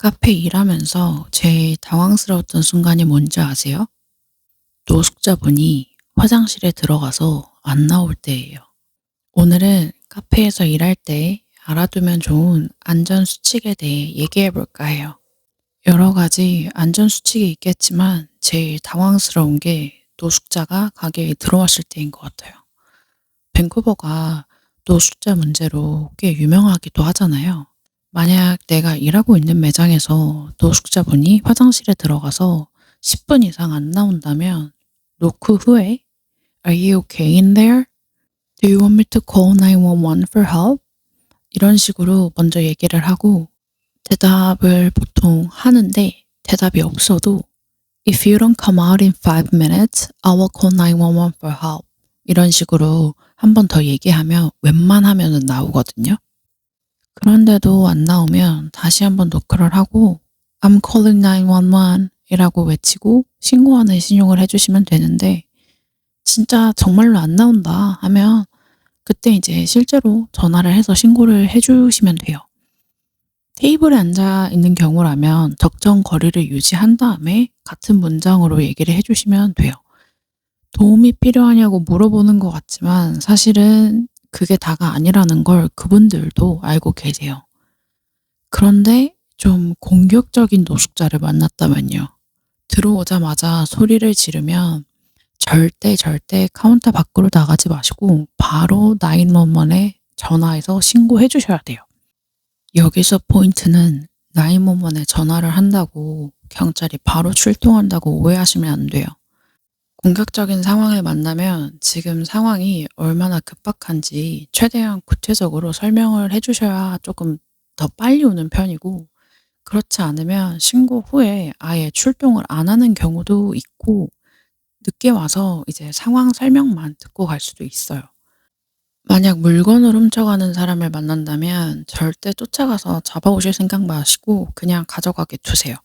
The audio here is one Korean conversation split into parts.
카페 일하면서 제일 당황스러웠던 순간이 뭔지 아세요? 노숙자분이 화장실에 들어가서 안 나올 때예요. 오늘은 카페에서 일할 때 알아두면 좋은 안전 수칙에 대해 얘기해 볼까 해요. 여러 가지 안전 수칙이 있겠지만 제일 당황스러운 게 노숙자가 가게에 들어왔을 때인 것 같아요. 밴쿠버가 노숙자 문제로 꽤 유명하기도 하잖아요. 만약 내가 일하고 있는 매장에서 노숙자분이 화장실에 들어가서 10분 이상 안 나온다면 노크 후에 Are you okay in there? Do you want me to call 911 for help? 이런 식으로 먼저 얘기를 하고 대답을 보통 하는데 대답이 없어도 If you don't come out in 5 minutes, I will call 911 for help. 이런 식으로 한 번 더 얘기하면 웬만하면은 나오거든요. 그런데도 안 나오면 다시 한번 노크를 하고 I'm calling 911 이라고 외치고 신고하는 신용을 해주시면 되는데 진짜 정말로 안 나온다 하면 그때 이제 실제로 전화를 해서 신고를 해주시면 돼요. 테이블에 앉아 있는 경우라면 적정 거리를 유지한 다음에 같은 문장으로 얘기를 해주시면 돼요. 도움이 필요하냐고 물어보는 것 같지만 사실은 그게 다가 아니라는 걸 그분들도 알고 계세요. 그런데 좀 공격적인 노숙자를 만났다면요. 들어오자마자 소리를 지르면 절대 카운터 밖으로 나가지 마시고 바로 911에 전화해서 신고해 주셔야 돼요. 여기서 포인트는 911에 전화를 한다고 경찰이 바로 출동한다고 오해하시면 안 돼요. 공격적인 상황을 만나면 지금 상황이 얼마나 급박한지 최대한 구체적으로 설명을 해 주셔야 조금 더 빨리 오는 편이고 그렇지 않으면 신고 후에 아예 출동을 안 하는 경우도 있고 늦게 와서 이제 상황 설명만 듣고 갈 수도 있어요. 만약 물건을 훔쳐가는 사람을 만난다면 절대 쫓아가서 잡아오실 생각 마시고 그냥 가져가게 두세요.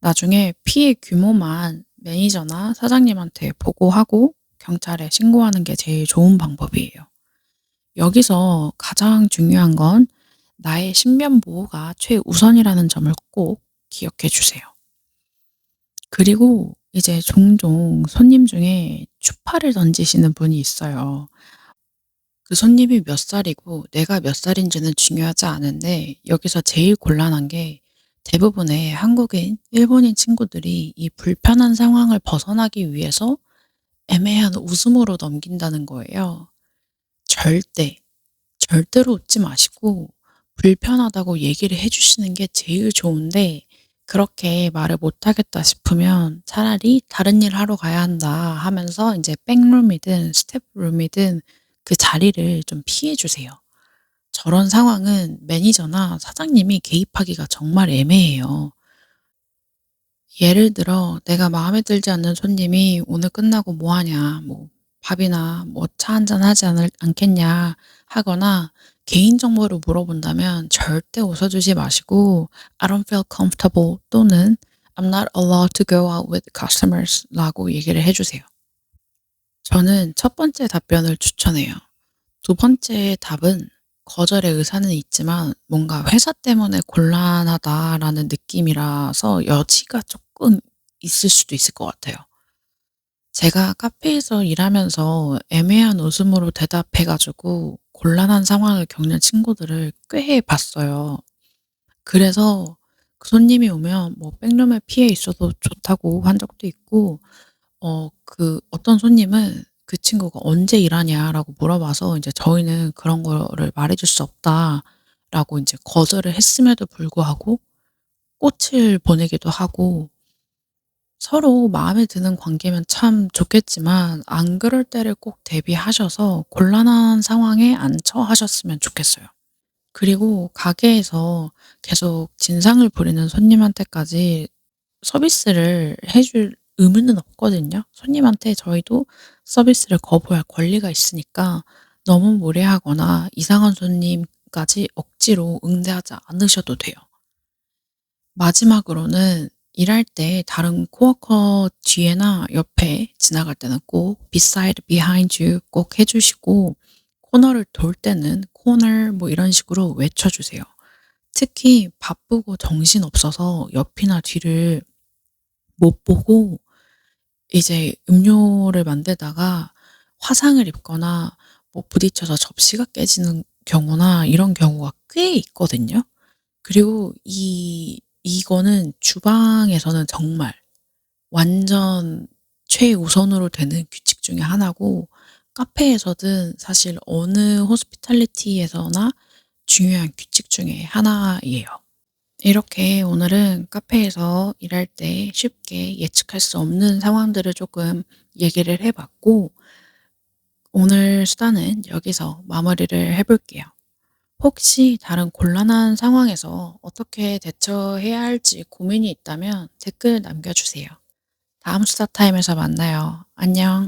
나중에 피해 규모만 매니저나 사장님한테 보고하고 경찰에 신고하는 게 제일 좋은 방법이에요. 여기서 가장 중요한 건 나의 신변 보호가 최우선이라는 점을 꼭 기억해 주세요. 그리고 이제 종종 손님 중에 추파를 던지시는 분이 있어요. 그 손님이 몇 살이고 내가 몇 살인지는 중요하지 않은데 여기서 제일 곤란한 게 대부분의 한국인, 일본인 친구들이 이 불편한 상황을 벗어나기 위해서 애매한 웃음으로 넘긴다는 거예요. 절대, 절대로 웃지 마시고 불편하다고 얘기를 해 주시는 게 제일 좋은데 그렇게 말을 못 하겠다 싶으면 차라리 다른 일 하러 가야 한다 하면서 이제 백룸이든 스태프룸이든 그 자리를 좀 피해 주세요. 저런 상황은 매니저나 사장님이 개입하기가 정말 애매해요. 예를 들어 내가 마음에 들지 않는 손님이 "오늘 끝나고 뭐 하냐." 뭐 "밥이나 뭐 차 한잔 하지 않겠냐." 하거나 개인정보를 물어본다면 절대 웃어 주지 마시고 "I don't feel comfortable." 또는 "I'm not allowed to go out with customers." 라고 얘기를 해 주세요. 저는 첫 번째 답변을 추천해요. 두 번째 답은 거절의 의사는 있지만 뭔가 '회사 때문에 곤란하다.'라는 느낌이라서 여지가 조금 있을 수도 있을 것 같아요. 제가 카페에서 일하면서 애매한 웃음으로 대답해 가지고 곤란한 상황을 겪는 친구들을 꽤 봤어요. 그래서 그 손님이 오면 뭐 백룸에 피해 있어도 좋다고 한 적도 있고 어떤 손님은 그 친구가 "언제 일하냐?"라고 물어봐서 이제 저희는 "그런 거를 말해 줄 수 없다."라고 인제 거절을 했음에도 불구하고 꽃을 보내기도 하고 서로 마음에 드는 관계면 참 좋겠지만 안 그럴 때를 꼭 대비하셔서 곤란한 상황에 안 처하셨으면 좋겠어요. 그리고 가게에서 계속 진상을 부리는 손님한테까지 서비스를 해줄 의무는 없거든요. 손님한테 저희도 서비스를 거부할 권리가 있으니까 너무 무례하거나 이상한 손님까지 억지로 응대하지 않으셔도 돼요. 마지막으로는 일할 때 다른 코워커 뒤에나 옆에 지나갈 때는 꼭 beside, behind you 꼭 해 주시고 코너를 돌 때는 corner 뭐 이런 식으로 외쳐 주세요. 특히 바쁘고 정신없어서 옆이나 뒤를 못 보고 이제 음료를 만들다가 화상을 입거나 뭐 부딪혀서 접시가 깨지는 경우나 이런 경우가 꽤 있거든요. 그리고 이거는 주방에서는 정말 완전 최우선으로 되는 규칙 중에 하나고, 카페에서든 사실 어느 호스피탈리티에서나 중요한 규칙 중에 하나예요. 이렇게 오늘은 카페에서 일할 때 쉽게 예측할 수 없는 상황들을 조금 얘기를 해 봤고, 오늘 수다는 여기서 마무리를 해 볼게요. 혹시 다른 곤란한 상황에서 어떻게 대처해야 할지 고민이 있다면 댓글 남겨 주세요. 다음 수다 타임에서 만나요. 안녕.